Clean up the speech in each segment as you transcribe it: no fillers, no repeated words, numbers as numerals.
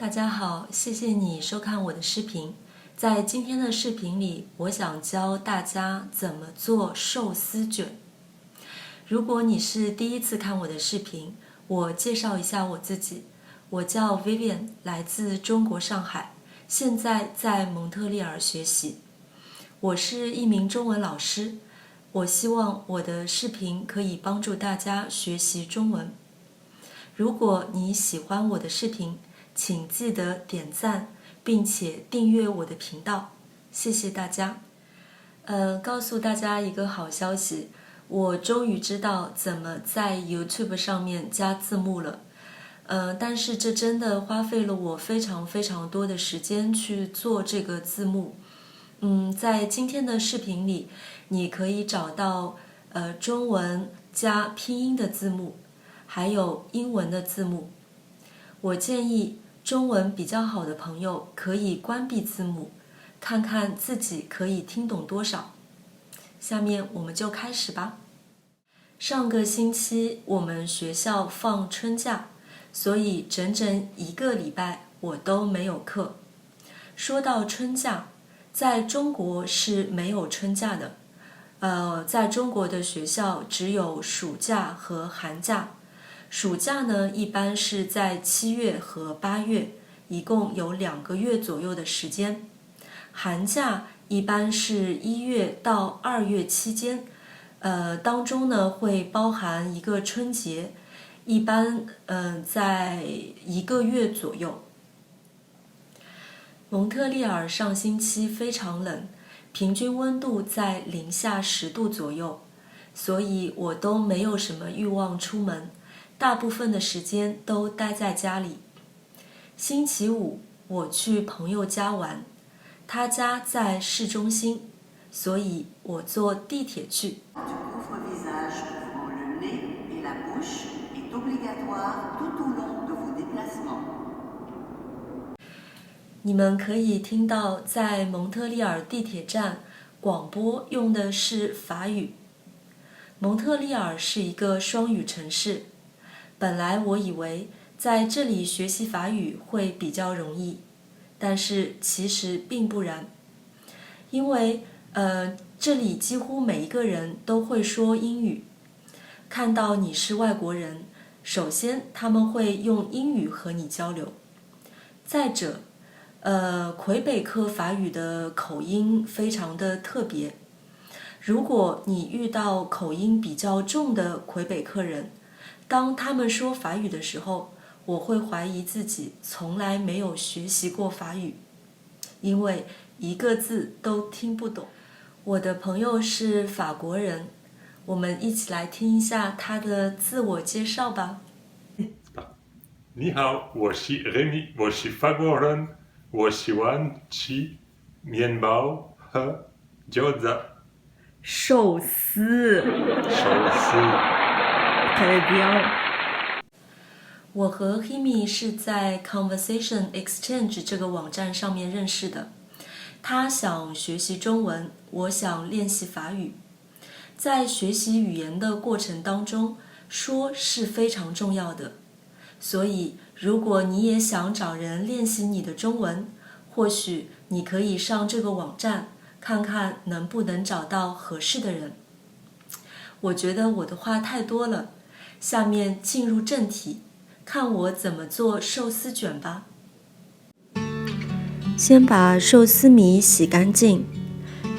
大家好，谢谢你收看我的视频。在今天的视频里，我想教大家怎么做寿司卷。如果你是第一次看我的视频，我介绍一下我自己。我叫 Vivian， 来自中国上海，现在在蒙特利尔学习。我是一名中文老师，我希望我的视频可以帮助大家学习中文。如果你喜欢我的视频，请记得点赞，并且订阅我的频道，谢谢大家。告诉大家一个好消息，我终于知道怎么在 YouTube 上面加字幕了。但是这真的花费了我非常非常多的时间去做这个字幕。在今天的视频里，你可以找到中文加拼音的字幕，还有英文的字幕。我建议中文比较好的朋友可以关闭字幕，看看自己可以听懂多少。下面我们就开始吧。上个星期我们学校放春假，所以整整1个礼拜我都没有课。说到春假，在中国是没有春假的。在中国的学校只有暑假和寒假。暑假呢，一般是在7月和8月，一共有2个月左右的时间。寒假一般是1月到2月期间，当中呢会包含一个春节，一般在1个月左右。蒙特利尔上星期非常冷，平均温度在零下10度左右，所以我都没有什么欲望出门。大部分的时间都待在家里。星期五我去朋友家玩，他家在市中心，所以我坐地铁去。你们可以听到在蒙特利尔地铁站广播用的是法语。蒙特利尔是一个双语城市。本来我以为在这里学习法语会比较容易，但是其实并不然，因为这里几乎每一个人都会说英语。看到你是外国人，首先他们会用英语和你交流。再者，魁北克法语的口音非常的特别。如果你遇到口音比较重的魁北克人，当他们说法语的时候，我会怀疑自己从来没有学习过法语，因为一个字都听不懂。我的朋友是法国人，我们一起来听一下他的自我介绍吧。你好，我是 Rémi， 我是法国人，我喜欢吃面包和饺子。寿司。très bien。我和 Himi 是在 Conversation Exchange 这个网站上面认识的。他想学习中文，我想练习法语。在学习语言的过程当中，说是非常重要的。所以，如果你也想找人练习你的中文，或许你可以上这个网站，看看能不能找到合适的人。我觉得我的话太多了，下面进入正题，看我怎么做寿司卷吧。先把寿司米洗干净，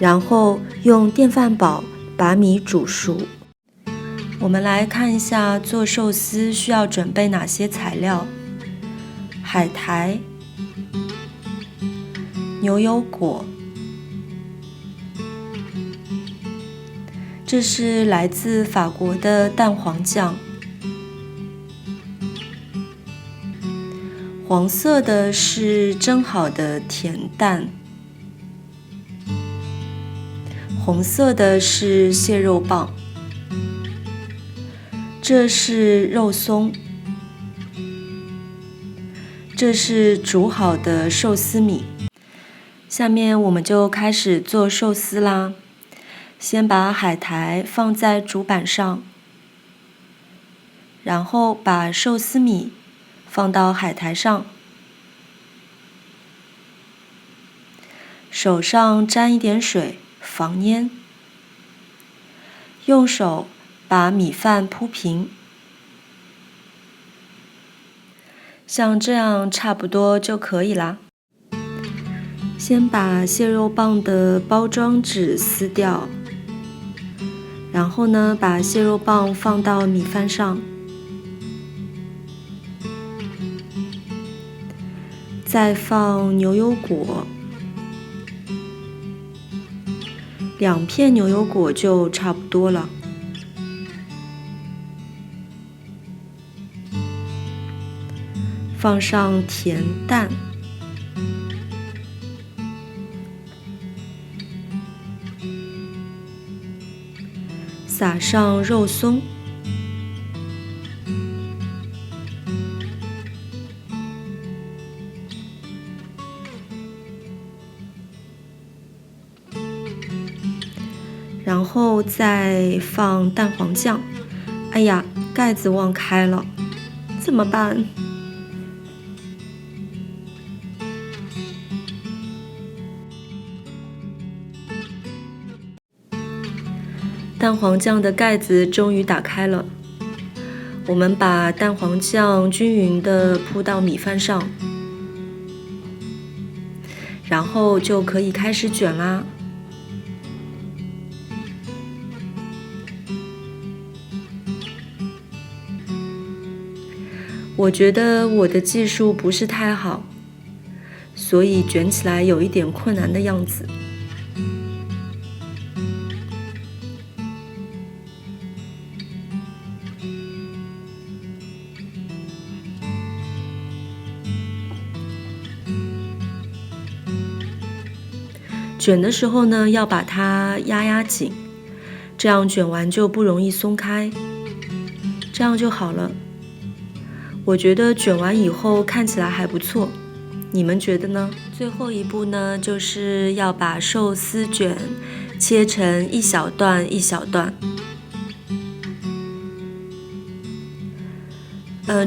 然后用电饭煲把米煮熟。我们来看一下做寿司需要准备哪些材料：海苔、牛油果，这是来自法国的蛋黄酱，黄色的是蒸好的甜蛋，红色的是蟹肉棒，这是肉松，这是煮好的寿司米。下面我们就开始做寿司啦。先把海苔放在竹板上，然后把寿司米放到海苔上，手上沾一点水，防粘。用手把米饭铺平，像这样差不多就可以啦。先把蟹肉棒的包装纸撕掉，然后呢，把蟹肉棒放到米饭上，再放牛油果，2片牛油果就差不多了。放上甜蛋，撒上肉松，然后再放蛋黄酱。哎呀，盖子忘开了，怎么办？蛋黄酱的盖子终于打开了，我们把蛋黄酱均匀地铺到米饭上，然后就可以开始卷啦。我觉得我的技术不是太好，所以卷起来有一点困难的样子。卷的时候呢，要把它压紧，这样卷完就不容易松开，这样就好了。我觉得卷完以后看起来还不错，你们觉得呢？最后一步呢，就是要把寿司卷切成一小段一小段。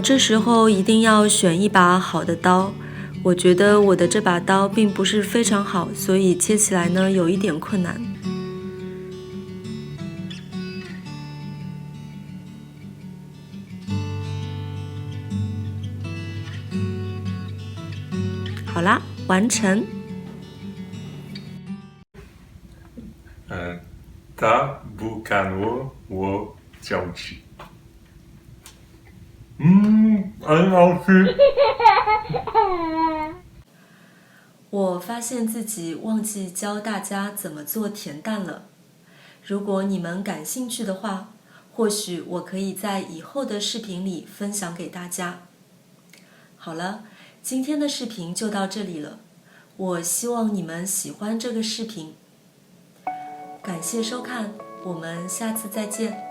这时候一定要选一把好的刀。我觉得我的这把刀并不是非常好，所以切起来呢有一点困难。好啦，完成。Ta bucano wo 饺子。很好吃。我发现自己忘记教大家怎么做甜蛋了。如果你们感兴趣的话，或许我可以在以后的视频里分享给大家。好了，今天的视频就到这里了。我希望你们喜欢这个视频。感谢收看，我们下次再见。